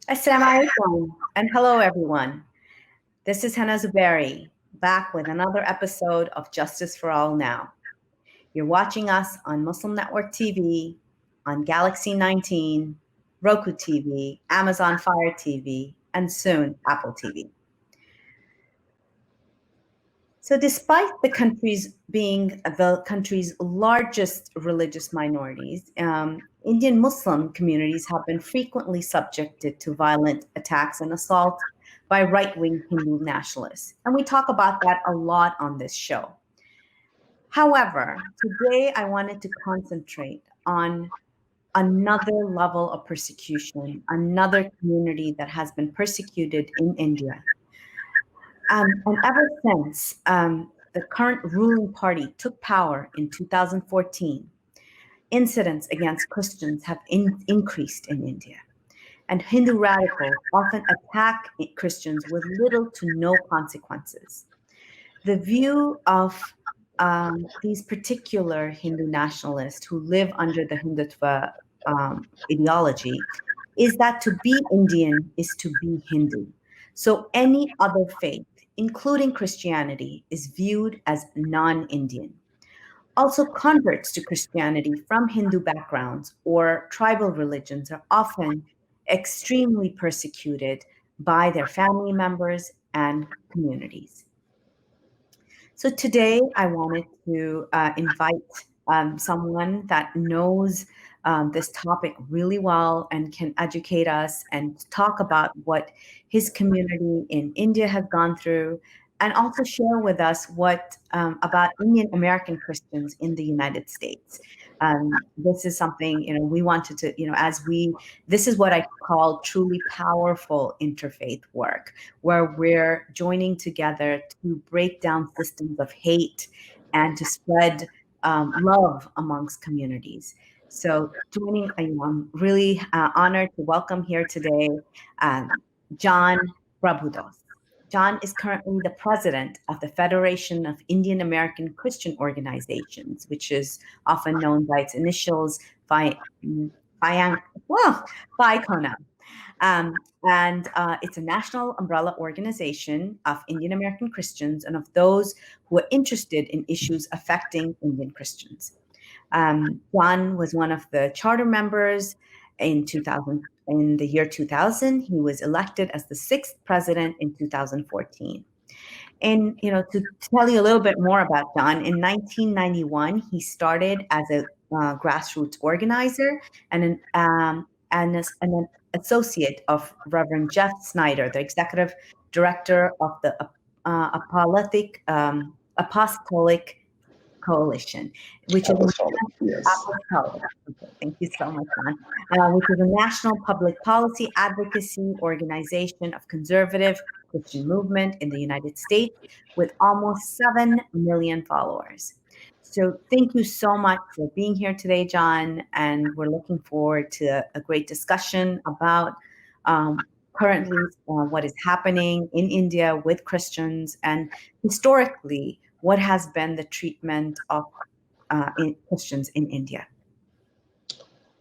Assalamu alaikum and hello everyone. This is Hannah Zuberi back with another episode of Justice for All Now. You're watching us on Muslim Network TV, on Galaxy 19, Roku TV, Amazon Fire TV, and soon Apple TV. So despite the countries being the country's largest religious minorities, Indian Muslim communities have been frequently subjected to violent attacks and assault by right-wing Hindu nationalists. And we talk about that a lot on this show. However, today I wanted to concentrate on another level of persecution, another community that has been persecuted in India. And ever since the current ruling party took power in 2014, incidents against Christians have increased in India. And Hindu radicals often attack Christians with little to no consequences. The view of these particular Hindu nationalists who live under the Hindutva ideology is that to be Indian is to be Hindu. So any other faith, including Christianity, is viewed as non-Indian. Also, converts to Christianity from Hindu backgrounds or tribal religions are often extremely persecuted by their family members and communities. So today I wanted to invite someone that knows this topic really well and can educate us and talk about what his community in India has gone through, and also share with us what about Indian American Christians in the United States. This is something, we wanted to, this is what I call truly powerful interfaith work, where we're joining together to break down systems of hate and to spread love amongst communities. So I'm really honored to welcome here today John Prabhudas. John is currently the president of the Federation of Indian American Christian Organizations, which is often known by its initials, FICONA. And it's a national umbrella organization of Indian American Christians and of those who are interested in issues affecting Indian Christians. John was one of the charter members in the year 2000. He was elected as the 6th president in 2014. And, to tell you a little bit more about John, in 1991, he started as a grassroots organizer and an associate of Reverend Jeff Snyder, the executive director of the Apostolic Coalition, which is Apostolic. Thank you so much, John. Which is a national public policy advocacy organization of conservative Christian movement in the United States with almost 7 million followers. So thank you so much for being here today, John, and we're looking forward to a great discussion about currently what is happening in India with Christians and historically what has been the treatment of Christians in India.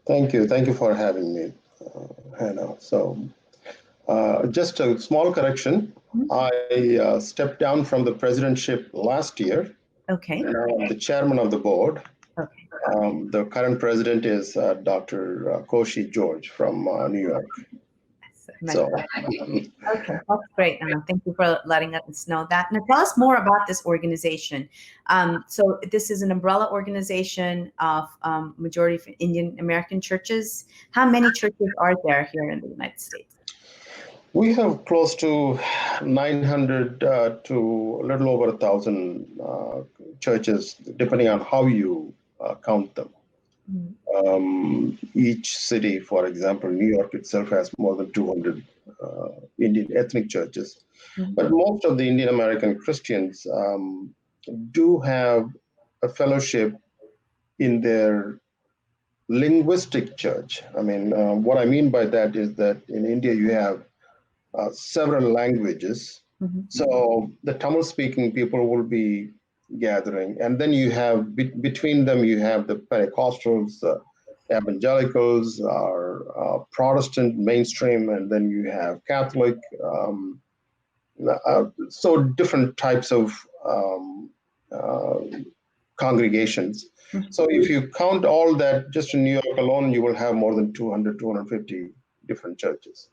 Thank you. Thank you for having me, Hannah. So just a small correction. I stepped down from the presidentship last year. Okay. I'm the chairman of the board. Okay. The current president is Dr. Koshi George from New York. Okay, that's great. Thank you for letting us know that. Now, tell us more about this organization. So this is an umbrella organization of majority of Indian American churches. How many churches are there here in the United States? We have close to 900 to a little over 1,000 churches, depending on how you count them. Each city, for example, New York itself has more than 200 Indian ethnic churches. But most of the Indian American Christians do have a fellowship in their linguistic church. I mean, what I mean by that is that in India you have several languages. So the Tamil-speaking people will be gathering, and then you have between them you have the Pentecostals, evangelicals, are Protestant mainstream, and then you have Catholic. So different types of uh, congregations. So if you count all that just in New York alone, you will have more than 200, 250 different churches.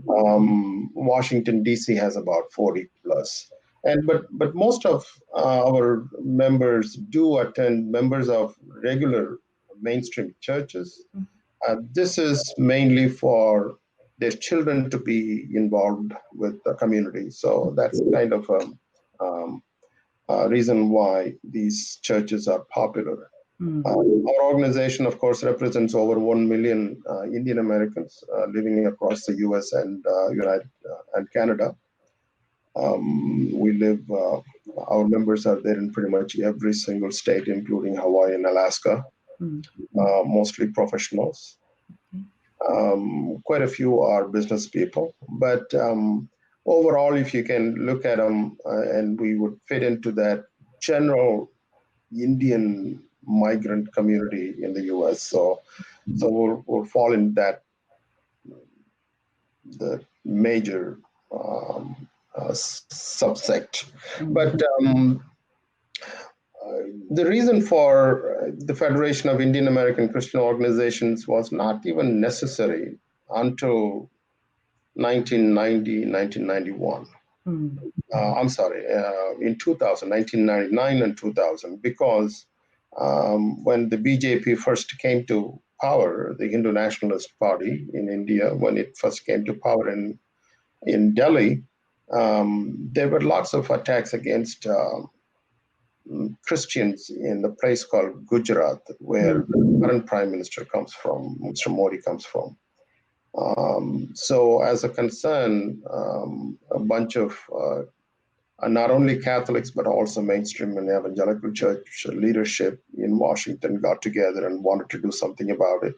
Washington, D.C. has about 40 plus. But most of our members do attend, members of regular mainstream churches. This is mainly for their children to be involved with the community. So that's kind of a reason why these churches are popular. Our organization, of course, represents over 1 million Indian Americans living across the U.S. and and Canada. We live. Our members are there in pretty much every single state, including Hawaii and Alaska. Mostly professionals. Quite a few are business people, but overall, if you can look at them, and we would fit into that general Indian migrant community in the U.S. So we'll fall in that the major subsect. But the reason for the Federation of Indian American Christian Organizations was not even necessary until 1990, 1991. I'm sorry, in 2000, 1999 and 2000, because when the BJP first came to power, the Hindu Nationalist Party in India, when it first came to power in Delhi, there were lots of attacks against Christians in the place called Gujarat, where the current Prime Minister comes from, Mr. Modi comes from. So as a concern, a bunch of not only Catholics, but also mainstream and evangelical church leadership in Washington got together and wanted to do something about it.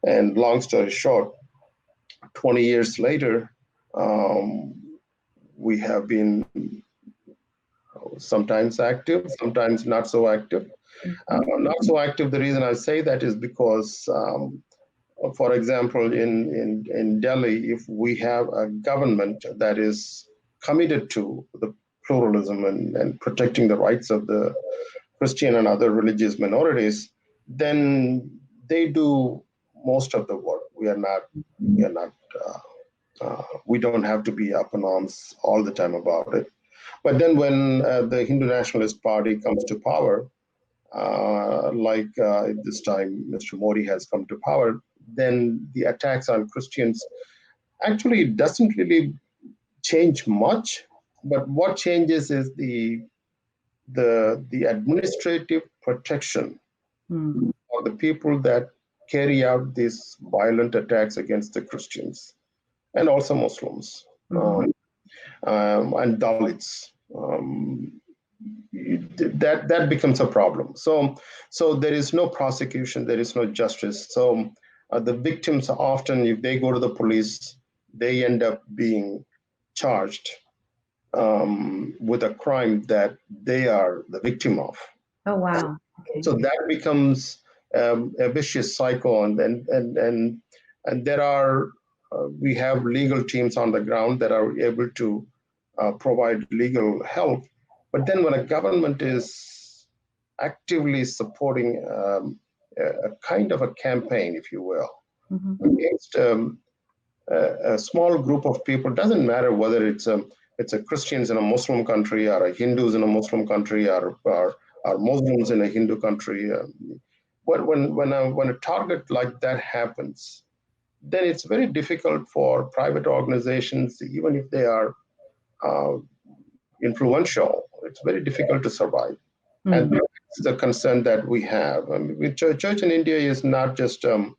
And long story short, 20 years later, we have been sometimes active, sometimes not so active. Not so active, the reason I say that is because for example, in Delhi, if we have a government that is committed to the pluralism and protecting the rights of the Christian and other religious minorities, then they do most of the work. We don't have to be up in arms all the time about it. But then when the Hindu Nationalist Party comes to power, this time Mr. Modi has come to power, then the attacks on Christians actually doesn't really change much. But what changes is the administrative protection for the people that carry out these violent attacks against the Christians and also Muslims and Dalits. That becomes a problem. So there is no prosecution, there is no justice. So the victims often, if they go to the police, they end up being charged with a crime that they are the victim of. Oh wow! Okay. So that becomes a vicious cycle, and there are we have legal teams on the ground that are able to provide legal help. But then when a government is actively supporting a kind of a campaign, if you will, against a small group of people, doesn't matter whether it's a Christians in a Muslim country or a Hindus in a Muslim country or Muslims in a Hindu country. When a target like that happens, then it's very difficult for private organizations, even if they are influential, it's very difficult to survive. And that's the concern that we have. I mean, church in India is not just an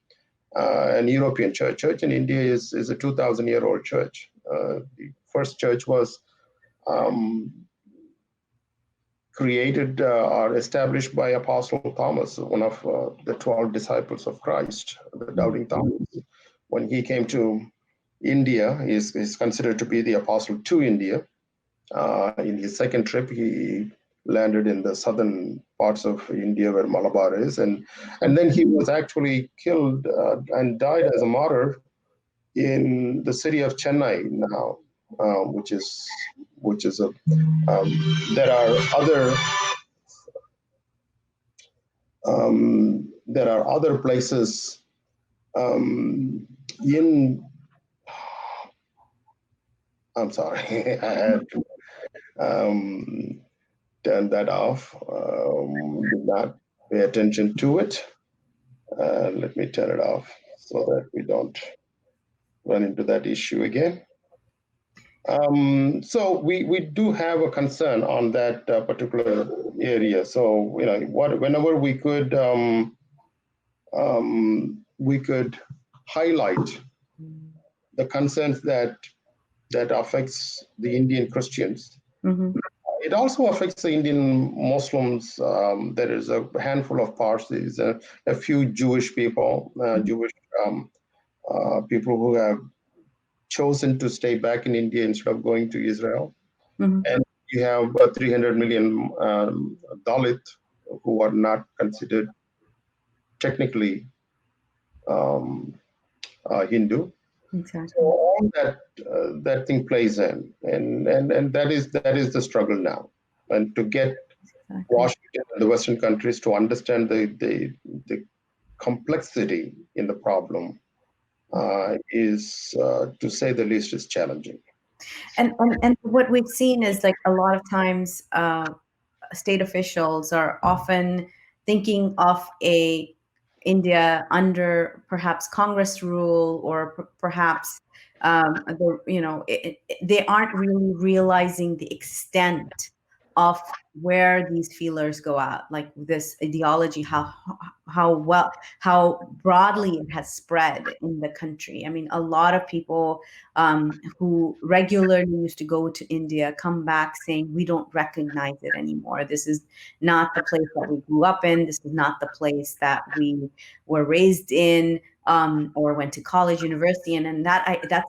European church. Church in India is a 2,000-year-old church. The first church was created or established by Apostle Thomas, one of the 12 disciples of Christ, the doubting Thomas. When he came to India, he's considered to be the apostle to India. In his second trip, he landed in the southern parts of India where Malabar is, and then he was actually killed and died as a martyr in the city of Chennai now, which is a there are other places in. I'm sorry, I had to turn that off. Did not pay attention to it. Let me turn it off so that we don't run into that issue again. So we do have a concern on that particular area. So whenever we could highlight the concerns that affects the Indian Christians. Mm-hmm. It also affects the Indian Muslims. There is a handful of Parsis, a few Jewish people, Jewish people who have chosen to stay back in India instead of going to Israel. Mm-hmm. And you have 300 million Dalit who are not considered technically Hindu. Exactly. So all that thing plays in, and that is the struggle now, and to get Washington and the Western countries to understand the complexity in the problem is, to say the least, is challenging. And what we've seen is like a lot of times state officials are often thinking of India under perhaps Congress rule, or perhaps they aren't really realizing the extent of where these feelers go out, like this ideology, how broadly it has spread in the country. I mean, a lot of people who regularly used to go to India come back saying, we don't recognize it anymore. This is not the place that we grew up in. This is not the place that we were raised in, or went to college, university in. And that's a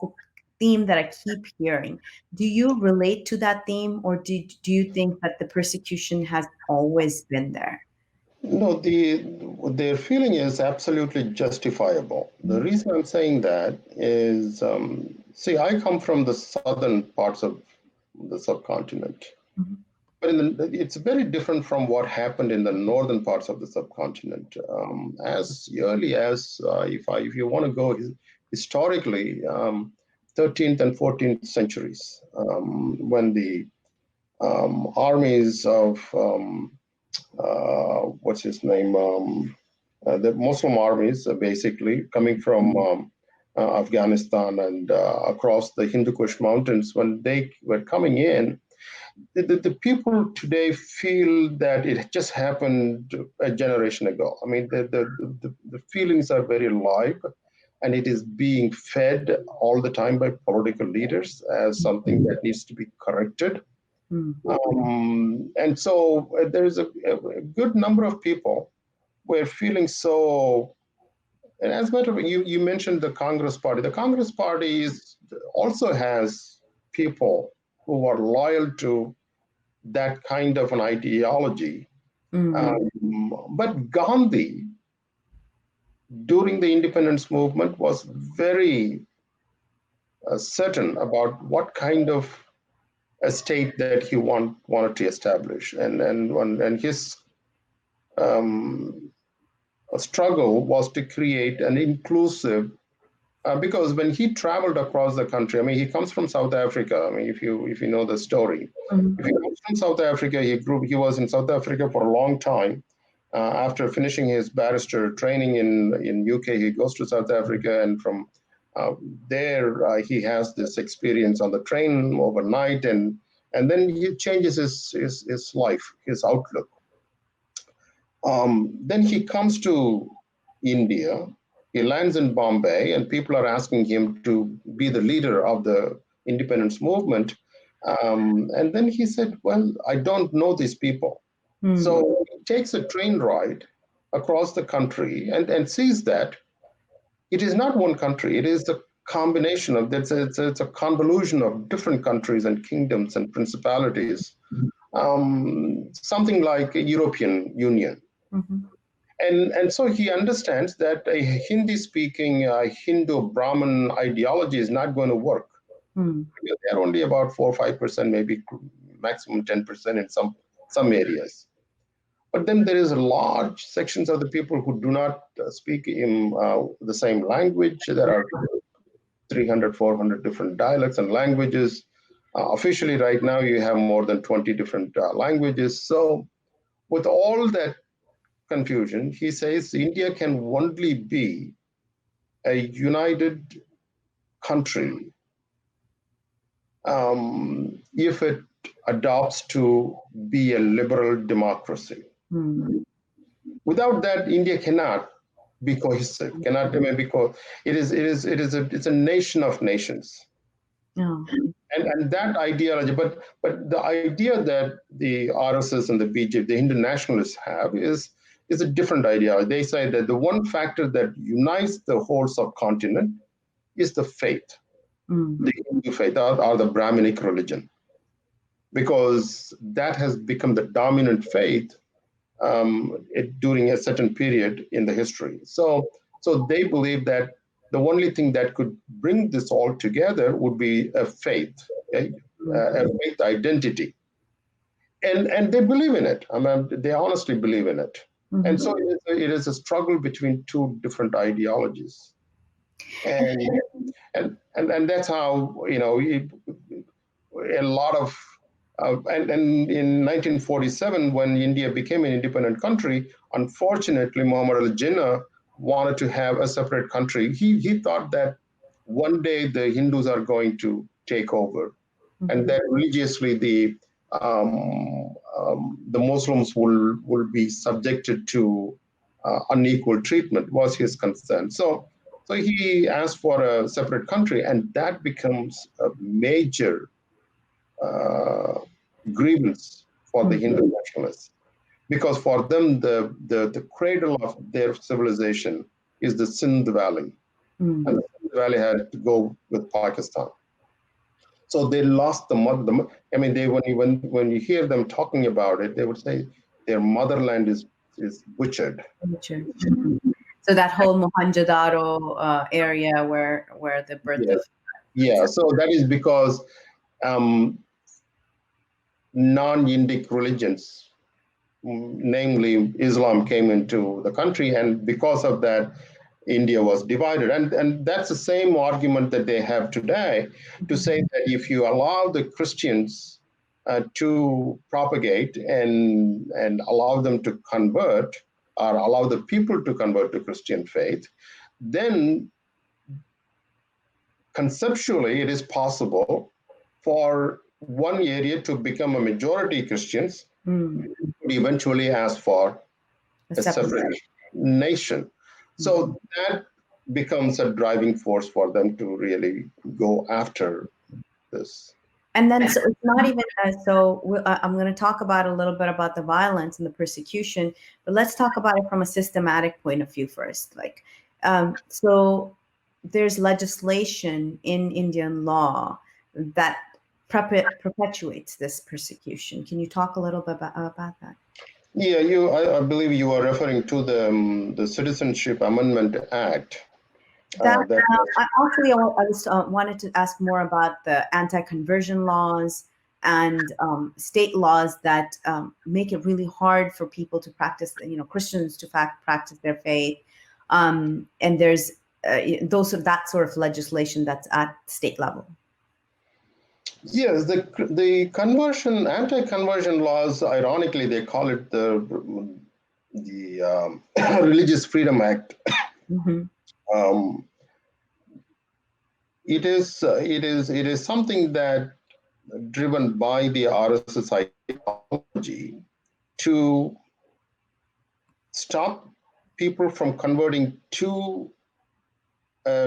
theme that I keep hearing. Do you relate to that theme, or do you think that the persecution has always been there? No, their feeling is absolutely justifiable. The reason I'm saying that is, see, I come from the southern parts of the subcontinent. Mm-hmm. But it's very different from what happened in the northern parts of the subcontinent. As early as, if you want to go historically, 13th and 14th centuries, when the armies of, what's his name, the Muslim armies, basically coming from Afghanistan and across the Hindu Kush mountains, when they were coming in, the people today feel that it just happened a generation ago. I mean, the feelings are very live, and it is being fed all the time by political leaders as something that needs to be corrected. And so there is a good number of people who are feeling so. And as a matter of fact, you mentioned the Congress Party. The Congress Party also has people who are loyal to that kind of an ideology. But Gandhi, during the independence movement, was very certain about what kind of a state that he wanted to establish, and his struggle was to create an inclusive. Because when he traveled across the country, I mean, he comes from South Africa. I mean, if you know the story, if he comes from South Africa, he was in South Africa for a long time. After finishing his barrister training in UK, he goes to South Africa, and from there he has this experience on the train overnight, and then he changes his life, his outlook. Then he comes to India. He lands in Bombay, and people are asking him to be the leader of the independence movement. And then he said, well, I don't know these people. So he takes a train ride across the country and sees that it is not one country. It is a combination of, it's a convolution of different countries and kingdoms and principalities something like a European Union. Mm-hmm. And so he understands that a Hindi-speaking Hindu Brahmin ideology is not going to work. Mm. They're only about 4 or 5%, maybe maximum 10% in some areas. But then there is large sections of the people who do not speak in the same language. There are 300, 400 different dialects and languages. Officially, right now, you have more than 20 different languages. So, with all that confusion, he says India can only be a united country if it adopts to be a liberal democracy. Mm. Without that, India cannot be cohesive, cannot because it's a nation of nations. Oh. And that ideology, but the idea that the RSS and the BJP, the Hindu nationalists have is a different idea. They say that the one factor that unites the whole subcontinent is the faith, Mm. the Hindu faith or the Brahminic religion, because that has become the dominant faith during a certain period in the history. So they believe that the only thing that could bring this all together would be a faith, okay? A faith identity. And they believe in it. I mean, they honestly believe in it. Mm-hmm. And so it is a struggle between two different ideologies. And that's how, a lot of and in 1947, when India became an independent country, unfortunately, Muhammad Ali Jinnah wanted to have a separate country. He thought that one day the Hindus are going to take over, and that religiously the Muslims will be subjected to unequal treatment. Was his concern. So he asked for a separate country, and that becomes a major grievance for the Hindu nationalists, because for them the cradle of their civilization is the Sindh Valley, and the Sindh Valley had to go with Pakistan. So they lost the mother. I mean, when you hear them talking about it, they would say their motherland is butchered. So that whole Mohenjo-daro area where the birth of So that is because non-Indic religions, namely Islam, came into the country, and because of that, India was divided. And that's the same argument that they have today, to say that if you allow the Christians to propagate and allow them to convert, or allow the people to convert to Christian faith, then conceptually it is possible for one area to become a majority Christians, eventually ask for a separate nation. So that becomes a driving force for them to really go after this. And then so it's not even I'm going to talk about a little bit about the violence and the persecution, but let's talk about it from a systematic point of view first. Like, so there's legislation in Indian law that perpetuates this persecution. Can you talk a little bit about that? Yeah, I believe you are referring to the Citizenship Amendment Act. Actually, I was wanted to ask more about the anti-conversion laws and state laws that make it really hard for people to practice, Christians to practice their faith. And there's that sort of legislation that's at state level. Yes, the anti-conversion laws, ironically, they call it the Religious Freedom Act. It is something that driven by the RSS ideology to stop people from converting to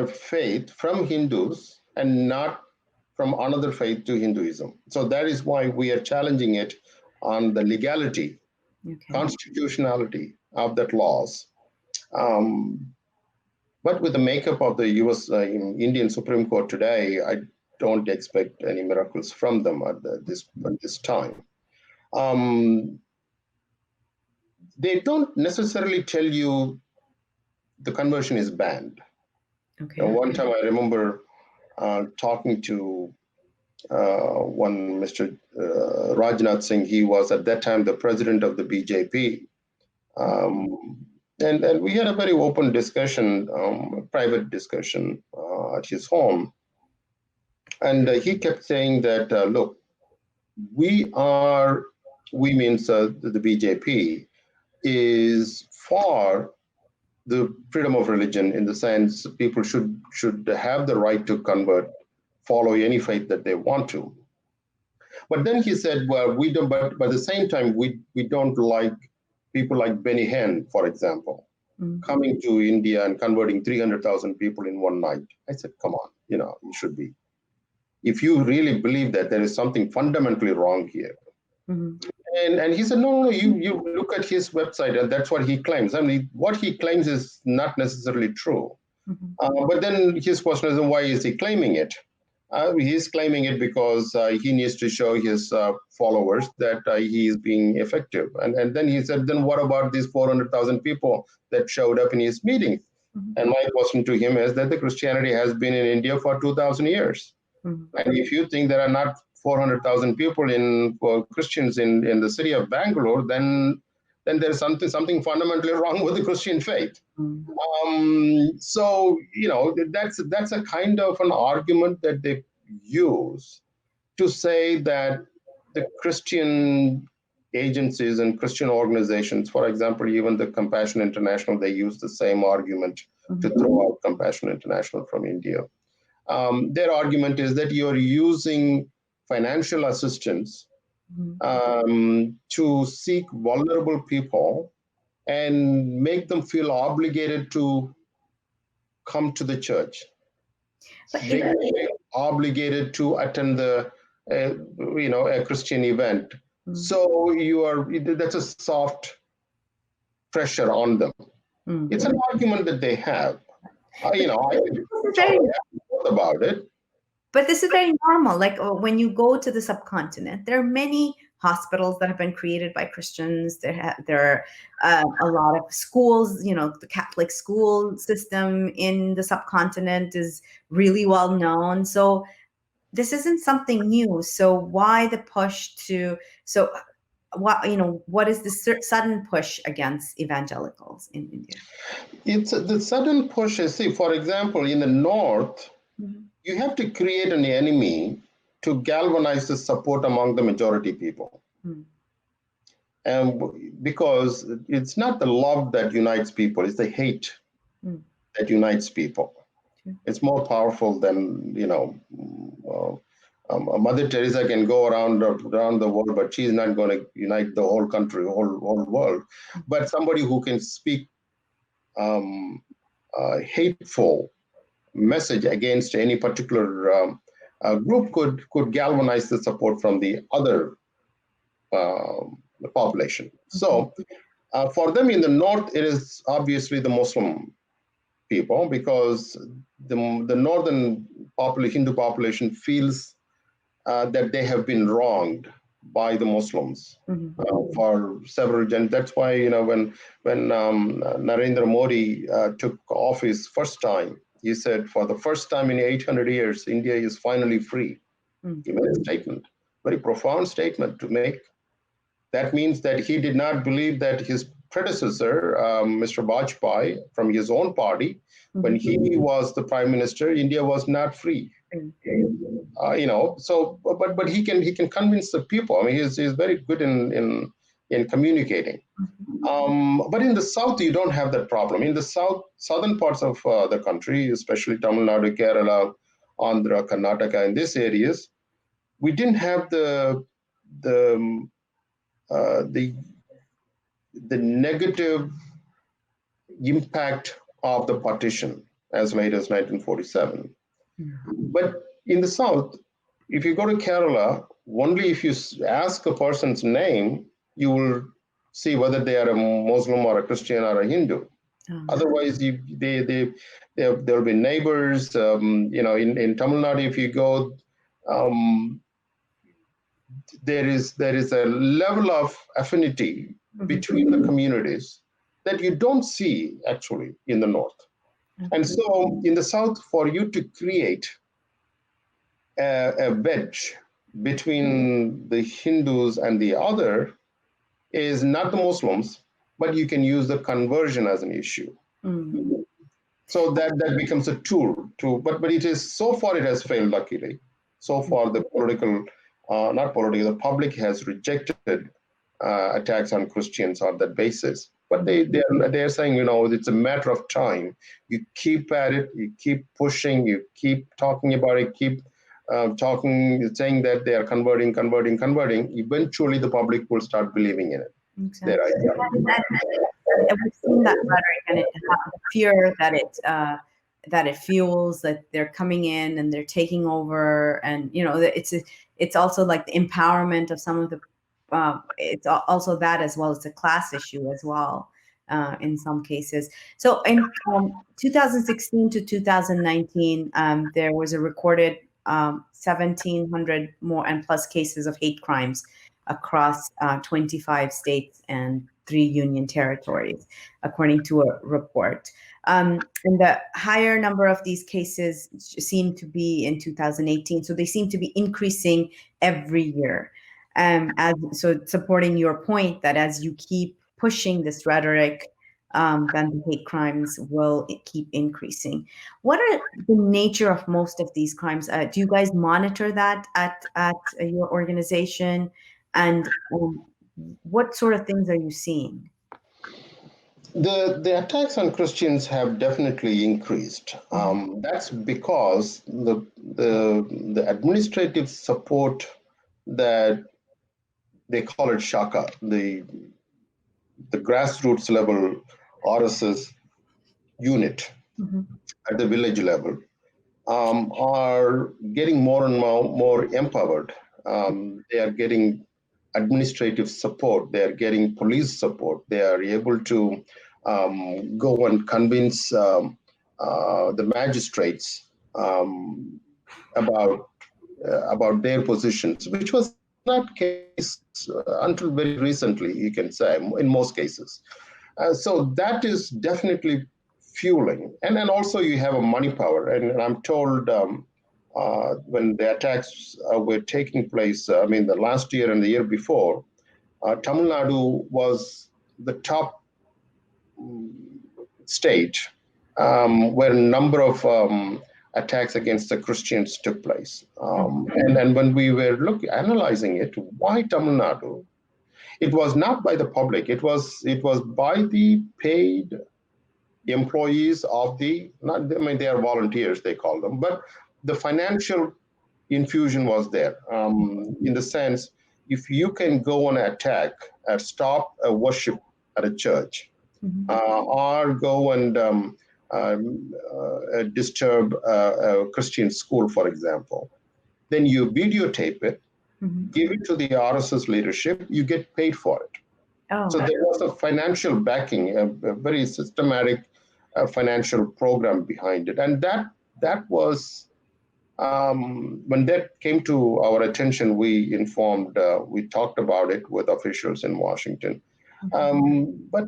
faith from Hindus and not from another faith to Hinduism. So that is why we are challenging it on the legality, constitutionality of that laws. But with the makeup of the U.S. Indian Supreme Court today, I don't expect any miracles from them at this time. they don't necessarily tell you the conversion is banned. Okay. And one time I remember talking to one Mr. Rajnath Singh. He was at that time the president of the BJP. And we had a very open discussion, a private discussion at his home. And he kept saying that, look, we means the BJP, is for the freedom of religion, in the sense people should have the right to convert, follow any faith that they want to. But then he said, well, we don't, but at the same time, we don't like people like Benny Hinn, for example, coming to India and converting 300,000 people in one night. I said, come on, you should be. If you really believe that, there is something fundamentally wrong here. And he said, no, you look at his website, and that's what he claims. I mean, what he claims is not necessarily true. But then his question is, why is he claiming it? He's claiming it because he needs to show his followers that he is being effective. And then he said, then what about these 400,000 people that showed up in his meeting? And my question to him is that the Christianity has been in India for 2,000 years. And if you think there are not 400,000 people Christians in the city of Bangalore, then there's something fundamentally wrong with the Christian faith. So that's a kind of an argument that they use to say that the Christian agencies and Christian organizations, for example, even the Compassion International, they use the same argument to throw out Compassion International from India. Their argument is that you're using financial assistance to seek vulnerable people and make them feel obligated to come to the church. Make them feel obligated to attend a Christian event. So that's a soft pressure on them. It's an argument that they have. I thought about it. But this is very normal. Like when you go to the subcontinent, there are many hospitals that have been created by Christians. There are a lot of schools. The Catholic school system in the subcontinent is really well known. So this isn't something new. So why the push to? So what is the sudden push against evangelicals in India? It's the sudden push. See, for example, in the north. You have to create an enemy to galvanize the support among the majority people. And because it's not the love that unites people, it's the hate that unites people. It's more powerful than, Mother Teresa can go around the world, but she's not going to unite the whole country, whole world. But somebody who can speak hateful message against any particular group could galvanize the support from the other population. So for them in the north, it is obviously the Muslim people, because the northern Hindu population feels that they have been wronged by the Muslims for several generations. That's why when Narendra Modi took office first time, he said, for the first time in 800 years, India is finally free. He made a statement, very profound statement to make. That means that he did not believe that his predecessor, Mr. Vajpayee, from his own party, when he was the prime minister, India was not free. So, but he can convince the people. I mean, he's very good in communicating. But in the south, you don't have that problem. In the southern parts of the country, especially Tamil Nadu, Kerala, Andhra, Karnataka, in these areas, we didn't have the negative impact of the partition as late as 1947. But in the south, if you go to Kerala, only if you ask a person's name, you will see whether they are a Muslim or a Christian or a Hindu. Otherwise, there will be neighbors. In Tamil Nadu, if you go, there is a level of affinity between the communities that you don't see actually in the North. And so in the South, for you to create a wedge between the Hindus and the other is not the Muslims, but you can use the conversion as an issue. So that becomes a tool to, but it is, so far it has failed, luckily. So far the the public has rejected attacks on Christians on that basis. But they're saying, it's a matter of time. You keep at it, you keep pushing, you keep talking about it, keep saying that they are converting. Eventually the public will start believing in it. Exactly. And we've seen that rhetoric and the fear that it fuels, that they're coming in and they're taking over, and it's also like the empowerment of some of the. It's also that, as well as a class issue as well, in some cases. So in 2016 to 2019, there was a recorded 1,700 more and plus cases of hate crimes across 25 states and 3 union territories, according to a report. And the higher number of these cases seem to be in 2018. So they seem to be increasing every year. So supporting your point that as you keep pushing this rhetoric, then the hate crimes will keep increasing. What are the nature of most of these crimes? Do you guys monitor that at your organization? And what sort of things are you seeing? The attacks on Christians have definitely increased. That's because the administrative support that they call it Shaka, the grassroots level RSS unit at the village level, are getting more and more empowered. They are getting administrative support. They are getting police support. They are able to go and convince the magistrates about their positions, which was not case until very recently, you can say, in most cases. So that is definitely fueling. And then also you have a money power. And I'm told when the attacks were taking place, the last year and the year before, Tamil Nadu was the top state where a number of attacks against the Christians took place. And when we were analyzing it, why Tamil Nadu? It was not by the public. It was by the paid employees of they are volunteers, they call them, but the financial infusion was there, in the sense, if you can go on an attack, stop a worship at a church, or go and disturb a Christian school, for example, then you videotape it, give it to the RSS leadership, you get paid for it. So there was a financial backing, a very systematic financial program behind it. And that was, when that came to our attention, we talked about it with officials in Washington. But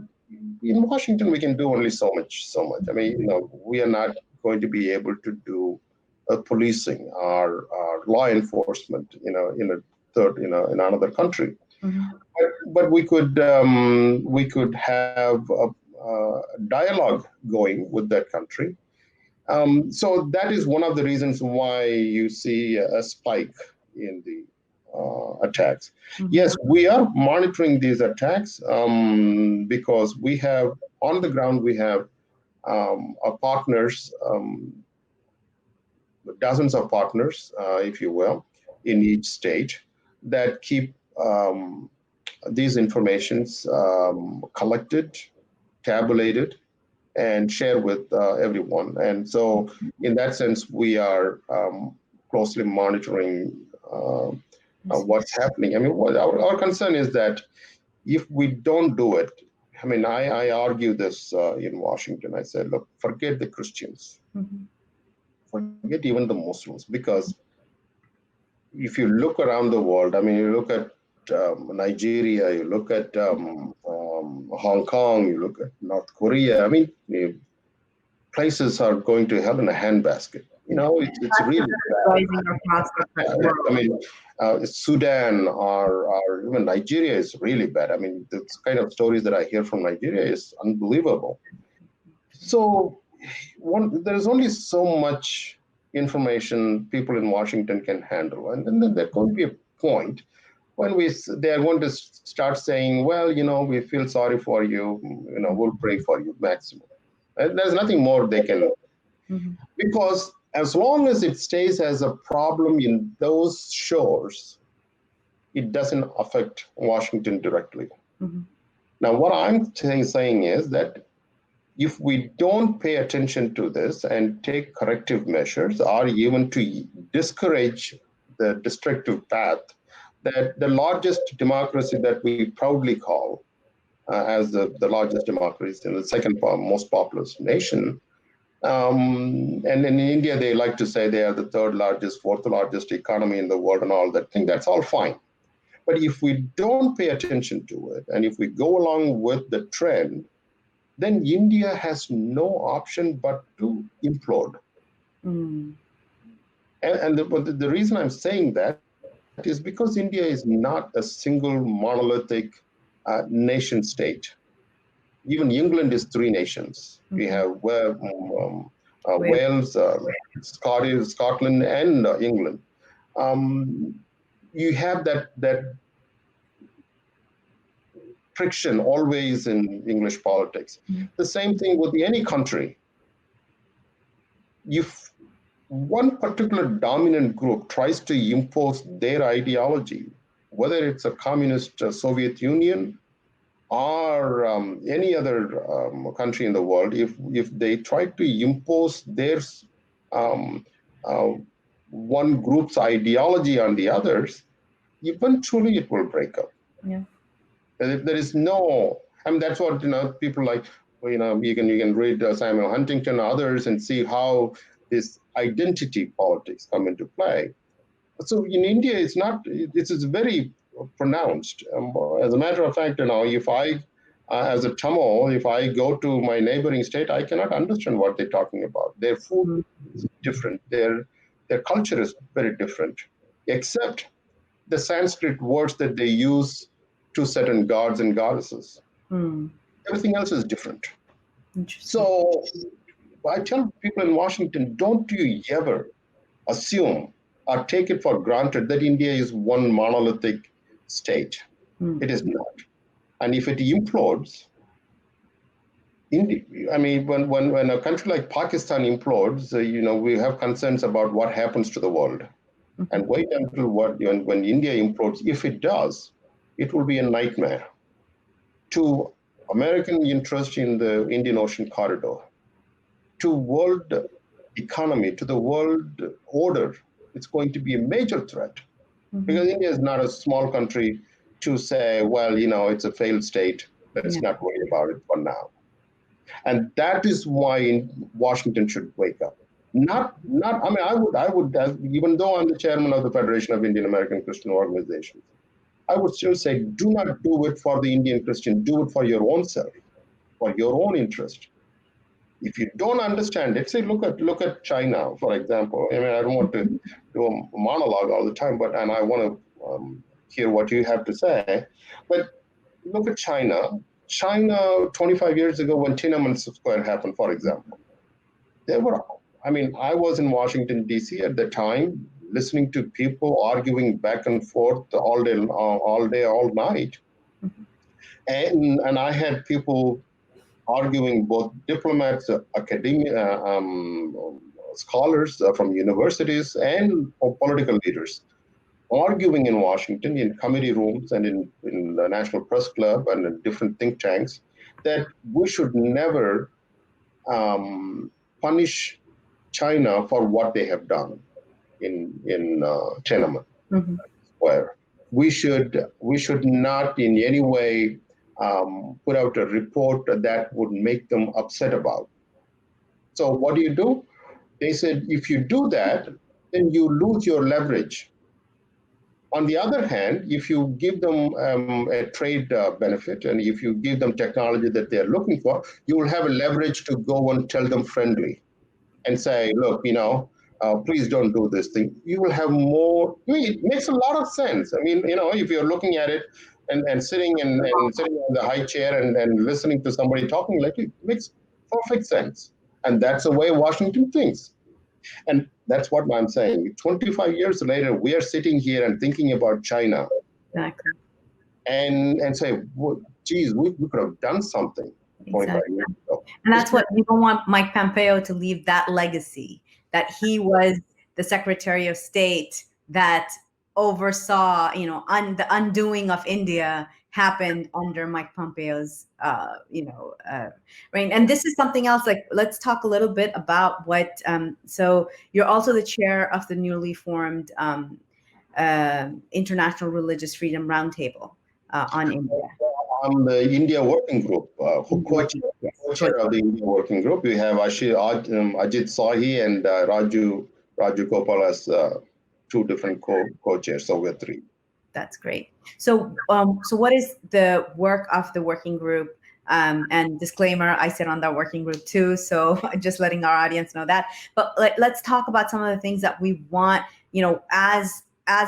in Washington, we can do only so much. We are not going to be able to do policing or law enforcement, in another country. But we could have a dialogue going with that country. So that is one of the reasons why you see a spike in the attacks. Yes, we are monitoring these attacks because we have, on the ground, we have our partners, dozens of partners, if you will, in each state that keep these informations collected, tabulated, and share with everyone. And so in that sense, we are closely monitoring what's happening. Our concern is that if we don't do it, I argue this in Washington. I said, look, forget the Christians, forget even the Muslims, because if you look around the world, I mean, you look at Nigeria, you look at Hong Kong, you look at North Korea. I mean, places are going to hell in a handbasket. It's really Rising across the bad. world. I mean, Sudan or even Nigeria is really bad. I mean, the kind of stories that I hear from Nigeria is unbelievable. So there's only so much information people in Washington can handle. And then there's going to be a point when they are going to start saying, well, we feel sorry for you, we'll pray for you maximum. And there's nothing more they can, because as long as it stays as a problem in those shores, it doesn't affect Washington directly. Now, what I'm saying is that if we don't pay attention to this and take corrective measures, or even to discourage the destructive path, that the largest democracy that we proudly call as the largest democracy and the second most populous nation, and in India, they like to say they are the third largest, fourth largest economy in the world and all that thing. That's all fine. But if we don't pay attention to it, and if we go along with the trend, then India has no option but to implode. And the reason I'm saying that is because India is not a single monolithic nation state. Even England is three nations. We have Wales, Scotland, and England. You have that friction always in English politics. The same thing with any country. If one particular dominant group tries to impose their ideology, whether it's a communist Soviet Union or any other country in the world, if they try to impose their one group's ideology on the others, eventually it will break up. Yeah. There is no, I mean, that's what, people like, you can read Samuel Huntington and others and see how this identity politics come into play. So in India, this is very pronounced. As a matter of fact, if I, as a Tamil, if I go to my neighboring state, I cannot understand what they're talking about. Their food is different. Their culture is very different, except the Sanskrit words that they use to certain gods and goddesses. Everything else is different. So I tell people in Washington, don't you ever assume or take it for granted that India is one monolithic state. It is not. And if it implodes, I mean, when a country like Pakistan implodes, we have concerns about what happens to the world. And wait until when India implodes, if it does, it will be a nightmare to American interest in the Indian Ocean corridor, to world economy, to the world order. It's going to be a major threat because India is not a small country to say, well, it's a failed state. Let's not worry about it for now. And that is why Washington should wake up. I would, even though I'm the chairman of the Federation of Indian American Christian Organizations, I would still say, do not do it for the Indian Christian, do it for your own self, for your own interest. If you don't understand it, say, look at China, for example. I mean, I don't want to do a monologue all the time, and I want to hear what you have to say. But look at China. China, 25 years ago, when Tiananmen Square happened, for example, I was in Washington, D.C. at the time, listening to people arguing back and forth all day, all night. And I had people arguing, both diplomats, academic scholars from universities, and political leaders, arguing in Washington in committee rooms and in the National Press Club and in different think tanks that we should never punish China for what they have done in Tiananmen Square. We should not in any way put out a report that would make them upset about. So what do? They said, if you do that, then you lose your leverage On the other hand, if you give them a trade benefit and if you give them technology that they're looking for, you will have a leverage to go and tell them friendly and say, look, please don't do this thing. You will have more. It makes a lot of sense. I mean, if you're looking at it and sitting sitting on the high chair and listening to somebody talking like it makes perfect sense. And that's the way Washington thinks. And that's what I'm saying. 25 years later, we are sitting here and thinking about China. Exactly. And say, well, geez, we could have done something 25 years ago. And that's what we don't want Mike Pompeo to leave, that legacy, that he was the Secretary of State that oversaw, the undoing of India happened under Mike Pompeo's, reign. And this is something else, like, let's talk a little bit about what, so you're also the chair of the newly formed International Religious Freedom Roundtable on India. On the India Working Group, co-chair of the India Working Group, we have Ajit Sahi and Raju Gopal as two different co-chairs, so we're three. That's great. So what is the work of the working group? And disclaimer, I sit on that working group too, so just letting our audience know that. But let's talk about some of the things that we want, as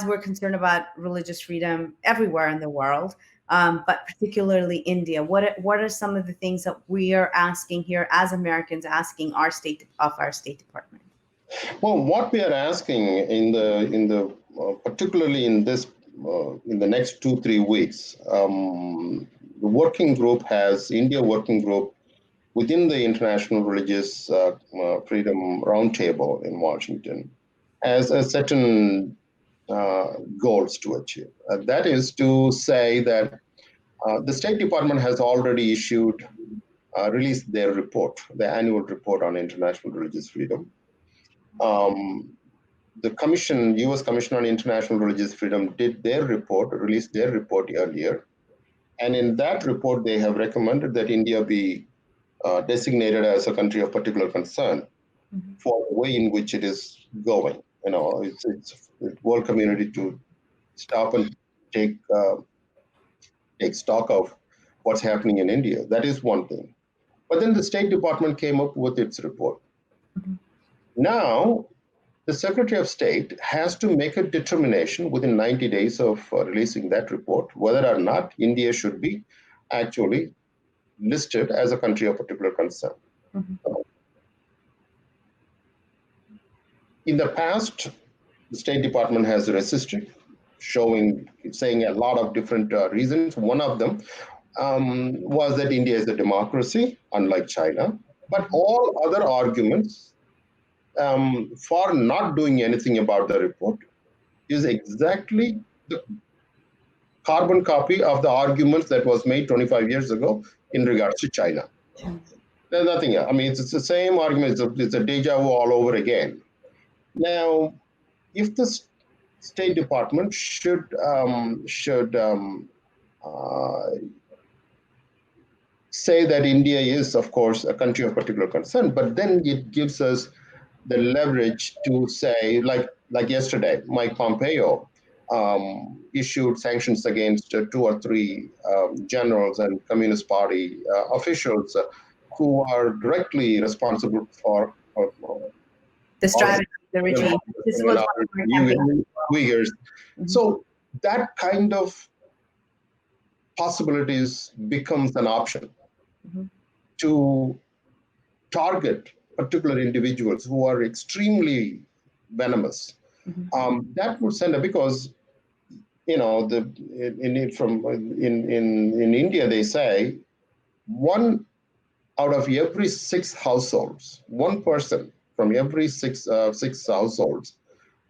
we're concerned about religious freedom everywhere in the world, but particularly India. What are some of the things that we are asking here as Americans, asking our State Department? Well, what we are asking in the particularly in this in the next 2-3 weeks, the working group India Working Group within the International Religious Freedom Roundtable in Washington has a certain goals to achieve. That is to say that the State Department has already released their report, the annual report on international religious freedom. The U.S. Commission on International Religious Freedom released their report earlier. And in that report, they have recommended that India be designated as a country of particular concern for the way in which it is going. It's the world community to stop and take stock of what's happening in India. That is one thing. But then the State Department came up with its report. Now, the Secretary of State has to make a determination within 90 days of releasing that report, whether or not India should be actually listed as a country of particular concern. In the past, the State Department has resisted, saying a lot of different reasons. One of them was that India is a democracy, unlike China. But all other arguments for not doing anything about the report is exactly the carbon copy of the arguments that was made 25 years ago in regards to China. There's nothing else. I mean, it's the same argument. It's a deja vu all over again. Now, if the State Department should say that India is, of course, a country of particular concern, but then it gives us the leverage to say, like yesterday, Mike Pompeo issued sanctions against 2 or 3 generals and Communist Party officials who are directly responsible for the strategy, the regime. This was Uyghurs. So that kind of possibilities becomes an option to target particular individuals who are extremely venomous. That would send because in India they say 1 out of every 6 households, 1 person from every 6 households,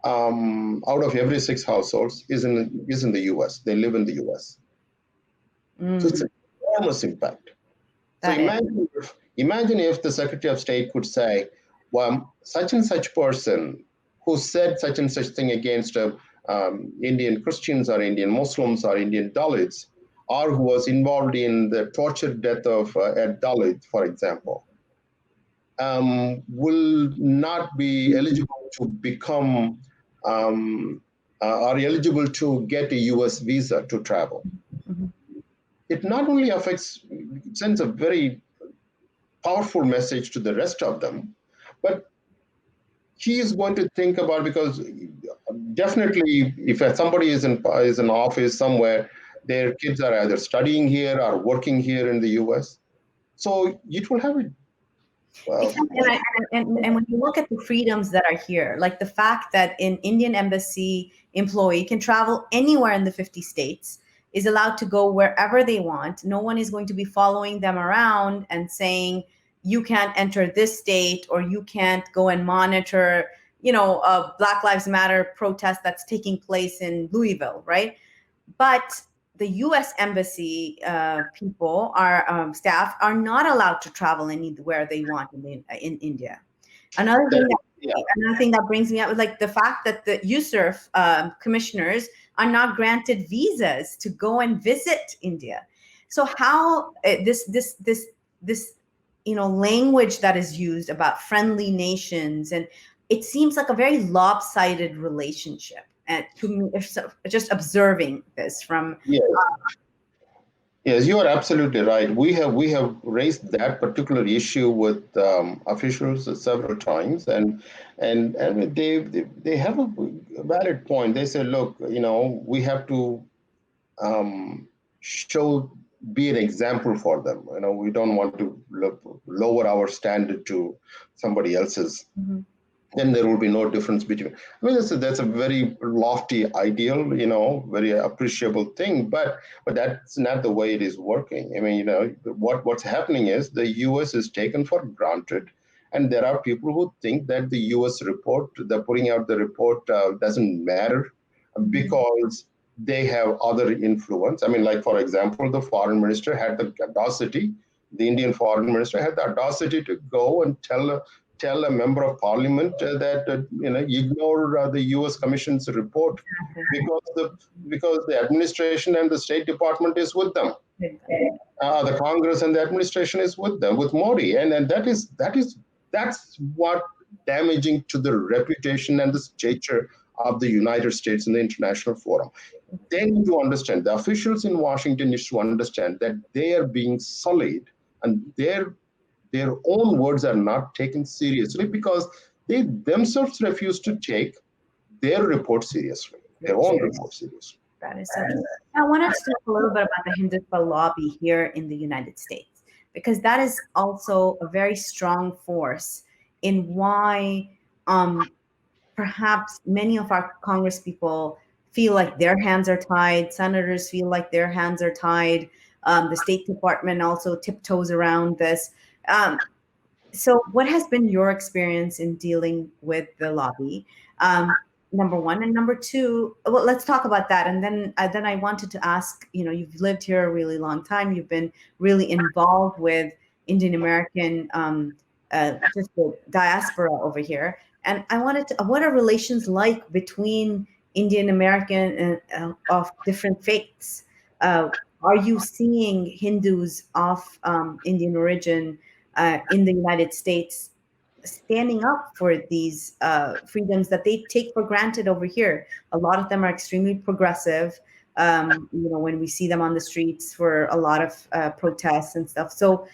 out of every 6 households is in the U.S. They live in the U.S. So it's an enormous impact. So imagine if the Secretary of State could say, well, such and such person who said such and such thing against Indian Christians or Indian Muslims or Indian Dalits, or who was involved in the tortured death of a Dalit, for example, will not be eligible to become are eligible to get a US visa to travel. Mm-hmm. It not only sends a very powerful message to the rest of them, but he is going to think about, because definitely if somebody is in office somewhere, their kids are either studying here or working here in the US. So it will have a Exactly. And when you look at the freedoms that are here, like the fact that an Indian embassy employee can travel anywhere in the 50 states, is allowed to go wherever they want. No one is going to be following them around and saying, you can't enter this state, or you can't go and monitor, a Black Lives Matter protest that's taking place in Louisville, right? But the U.S. embassy people, our staff, are not allowed to travel anywhere they want in India. Another thing that yeah. Another thing that brings me up is like the fact that the USERF commissioners are not granted visas to go and visit India. So how this language that is used about friendly nations, and it seems like a very lopsided relationship. And to me, just observing this from Yes. Yes, you are absolutely right. We have raised that particular issue with officials several times, and they have a valid point. They say, look, we have to show be an example for them. We don't want to lower our standard to somebody else's. Mhm. Then there will be no difference between. I mean, that's a very lofty ideal, very appreciable thing, but that's not the way it is working. I mean, what's happening is the U.S. is taken for granted, and there are people who think that the U.S. report, the putting out the report, doesn't matter because they have other influence. I mean, like for example, the foreign minister had the audacity. The Indian foreign minister had the audacity to go and tell a member of parliament that ignore the U.S. Commission's report because the administration and the State Department is with them. The Congress and the administration is with them, with Modi, and that's what damaging to the reputation and the stature of the United States in the international forum. They need to understand, the officials in Washington need to understand that they are being sullied, and their own words are not taken seriously because they themselves refuse to take their report seriously, their own report seriously. That is so true. I wanted to talk a little bit about the Hindutva lobby here in the United States, because that is also a very strong force in why perhaps many of our Congress people feel like their hands are tied. Senators feel like their hands are tied. The State Department also tiptoes around this. So what has been your experience in dealing with the lobby? Number one, and number two, well, let's talk about that. And then I wanted to ask, you've lived here a really long time. You've been really involved with Indian American, just the diaspora over here. And I wanted to, what are relations like between Indian American and of different faiths? Are you seeing Hindus of Indian origin in the United States standing up for these freedoms that they take for granted over here? A lot of them are extremely progressive. When we see them on the streets for a lot of protests and stuff. So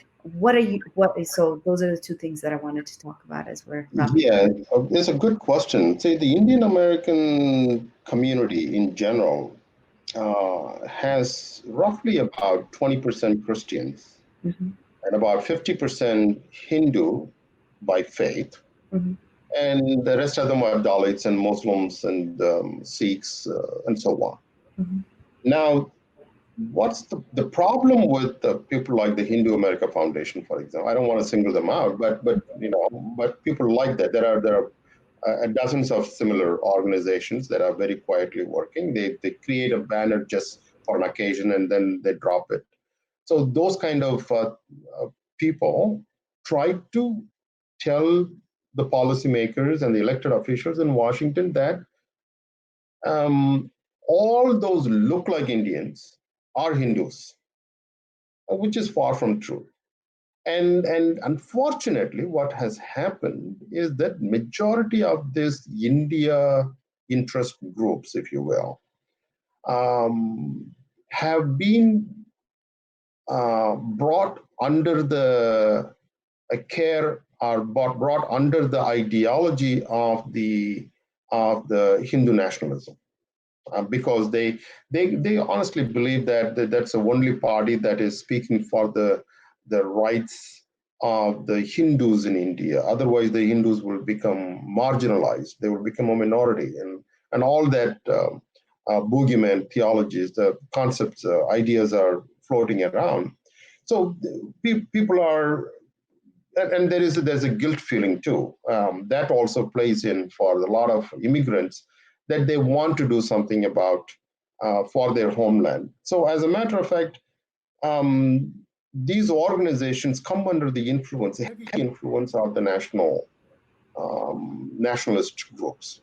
so those are the two things that I wanted to talk about as we're wrapping. Yeah, it's a good question. See, the Indian American community in general has roughly about 20% Christians Mm-hmm. and about 50% Hindu by faith. Mm-hmm. And the rest of them are Dalits and Muslims and Sikhs and so on. Mm-hmm. Now, what's the problem with people like the Hindu America Foundation, for example? I don't want to single them out, but people like that. There are dozens of similar organizations that are very quietly working. They create a banner just for an occasion and then they drop it. So those kind of people try to tell the policymakers and the elected officials in Washington that all those look like Indians are Hindus, which is far from true. And unfortunately, what has happened is that majority of this India interest groups, if you will, have been brought under the care are brought under the ideology of the Hindu nationalism, because they honestly believe that that's the only party that is speaking for the rights of the Hindus in India. Otherwise, the Hindus will become marginalized. They will become a minority, and all that boogeyman theologies, the concepts, ideas are floating around. So people are, and there's a guilt feeling too. That also plays in for a lot of immigrants, that they want to do something about for their homeland. So as a matter of fact, these organizations come under the heavy influence of the nationalist groups.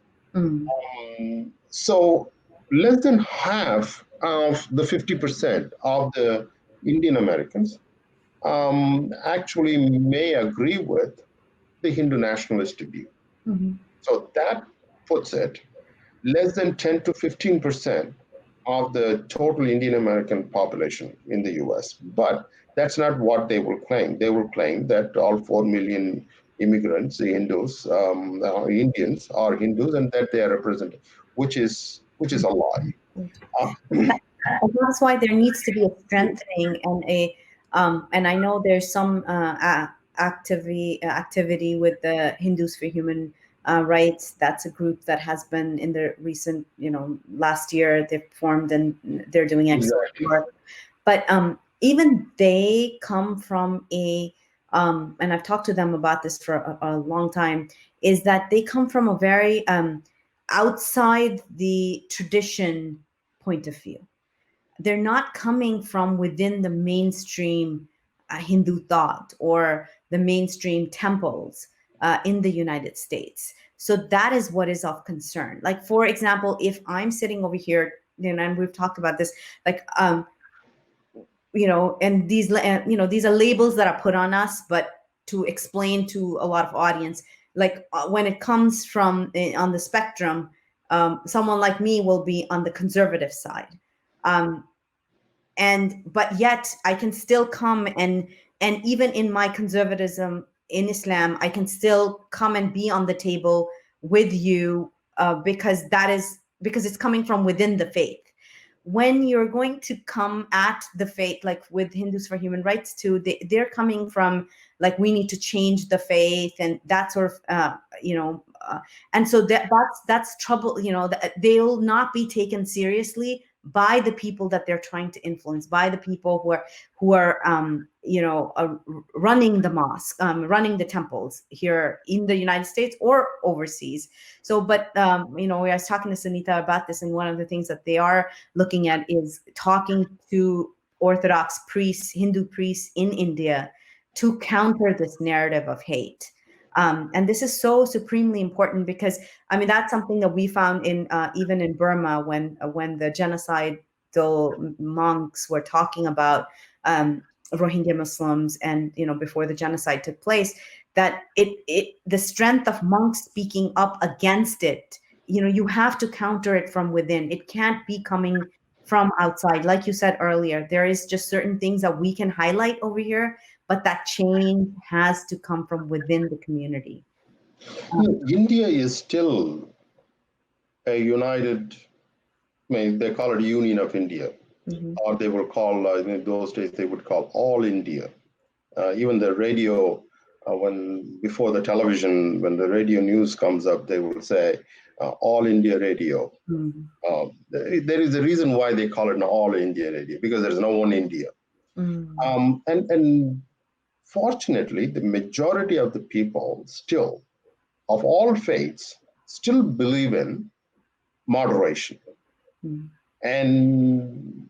So less than half of the 50% of the Indian Americans actually may agree with the Hindu nationalist view. So that puts it less than 10 to 15% of the total Indian American population in the US. But that's not what they will claim. They will claim that all 4 million immigrants, the Hindus, Indians are Hindus, and that they are represented, which is a lie. That's why there needs to be a strengthening and I know there's some activity with the Hindus for Human Rights. That's a group that has been in the recent, last year they've formed and they're doing excellent work. But even they come from and I've talked to them about this for a long time, is that they come from a very outside the tradition point of view. They're not coming from within the mainstream Hindu thought or the mainstream temples in the United States. So that is what is of concern. Like, for example, if I'm sitting over here, and we've talked about this, like, and these, these are labels that are put on us, but to explain to a lot of audience, like when it comes from on the spectrum, someone like me will be on the conservative side. But yet I can still come and even in my conservatism in Islam, I can still come and be on the table with you because it's coming from within the faith. When you're going to come at the faith, like with Hindus for Human Rights too, they're coming from like, we need to change the faith and that sort of, and so that's trouble. They'll not be taken seriously by the people that they're trying to influence, by the people who are running the mosque, running the temples here in the United States or overseas. So, but I was talking to Sunita about this, and one of the things that they are looking at is talking to Orthodox priests, Hindu priests in India, to counter this narrative of hate. And this is so supremely important because, that's something that we found in even in Burma when the genocidal monks were talking about Rohingya Muslims, and before the genocide took place, that the strength of monks speaking up against it, you have to counter it from within. It can't be coming from outside. Like you said earlier, there is just certain things that we can highlight over here, but that change has to come from within the community. India is still a united, they call it Union of India, or they will call, in those days, they would call All India. Even the radio, before the television, when the radio news comes up, they will say All India Radio. There is a reason why they call it an All India Radio, because there's no one India. And fortunately, the majority of the people still, of all faiths, still believe in moderation. And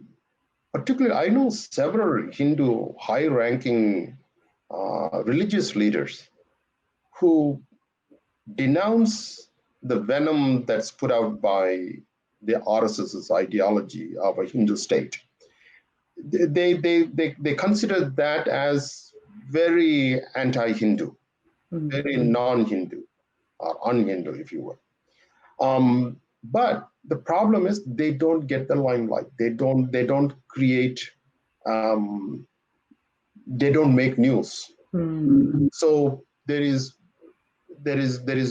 particularly, I know several Hindu high-ranking religious leaders who denounce the venom that's put out by the RSS's ideology of a Hindu state. They consider that as very anti-Hindu, very non-Hindu, or un-Hindu, if you will. But the problem is they don't get the limelight. They don't create. Um, they don't make news. So there is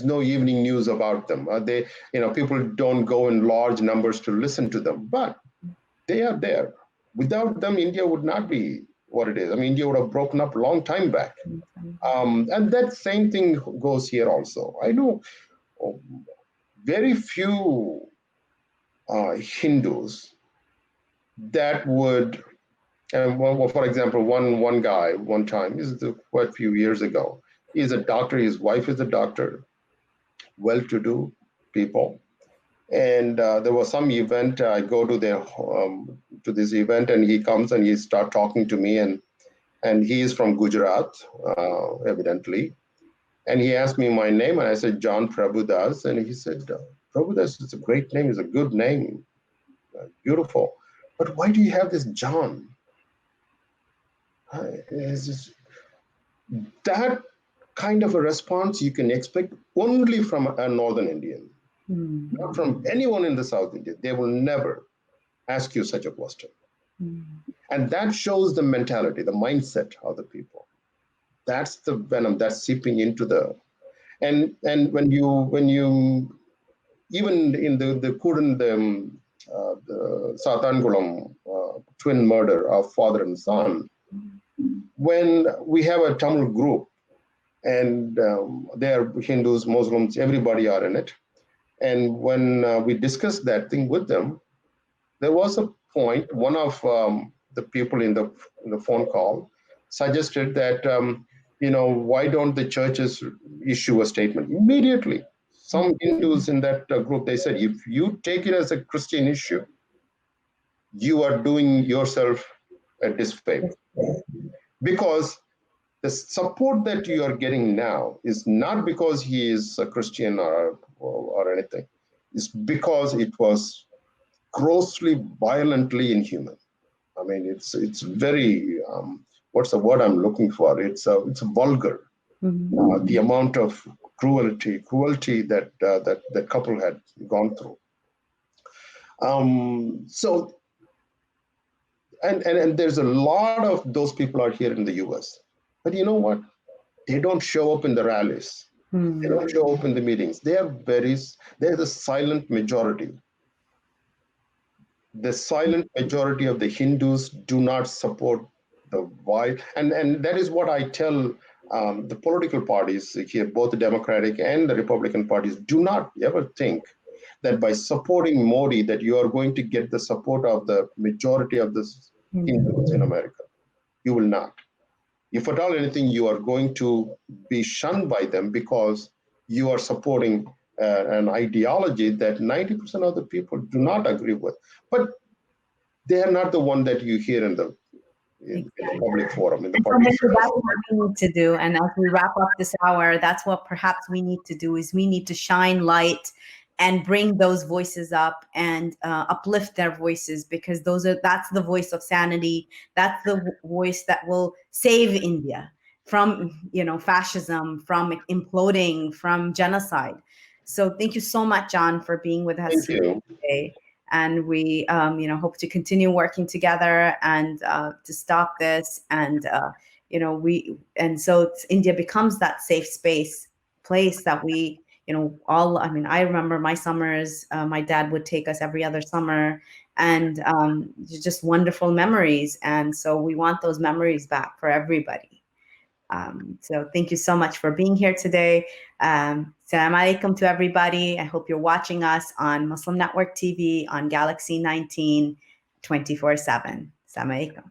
no evening news about them. People don't go in large numbers to listen to them, but they are there. Without them, India would not be what it is. I mean, India would have broken up a long time back. And that same thing goes here also. I know very few Hindus that would, and for example, one guy one time, this is quite a few years ago, he's a doctor, his wife is a doctor, well-to-do people. And there was some event, I go to this event, and he comes and he start talking to me, and he is from Gujarat, evidently. And he asked me my name, and I said, John Prabhudas. And he said, Prabhudas is a great name, it's a good name, beautiful. But why do you have this John? That kind of a response you can expect only from a Northern Indian, not from anyone in the South India. They will never ask you such a question. And that shows the mentality, the mindset of the people. That's the venom that's seeping into the, and when you even in the Kudan, the Satangulam twin murder of father and son, when we have a Tamil group, and they are Hindus, Muslims, everybody are in it. And when we discussed that thing with them, there was a point, one of the people in the phone call suggested that, why don't the churches issue a statement? Immediately, some Hindus in that group, they said, if you take it as a Christian issue, you are doing yourself a disfavor. Because the support that you are getting now is not because he is a Christian or anything. It's because it was grossly, violently inhuman. I mean, it's very, what's the word I'm looking for? It's vulgar. The amount of cruelty that that couple had gone through. So, and there's a lot of those people are here in the US. But you know what? They don't show up in the rallies. They don't show up in the meetings. They're the silent majority. The silent majority of the Hindus do not support the why, and that is what I tell the political parties here, both the Democratic and the Republican parties. Do not ever think that by supporting Modi that you are going to get the support of the majority of the Hindus in America. You will not. If at all anything, you are going to be shunned by them because you are supporting an ideology that 90% of the people do not agree with. But they are not the one that you hear in the public forum, in the public. That's what we need to do. And as we wrap up this hour, that's what perhaps we need to do, is we need to shine light and bring those voices up and uplift their voices, because that's the voice of sanity. That's the voice that will save India from, fascism, from imploding, from genocide. So thank you so much, John, for being with us today. And we, hope to continue working together and to stop this. And, so India becomes that safe place that we, I remember my summers, my dad would take us every other summer, and just wonderful memories. And so we want those memories back for everybody. So thank you so much for being here today. Salam alaikum to everybody. I hope you're watching us on Muslim Network TV on Galaxy 19 24/7. Salam alaikum.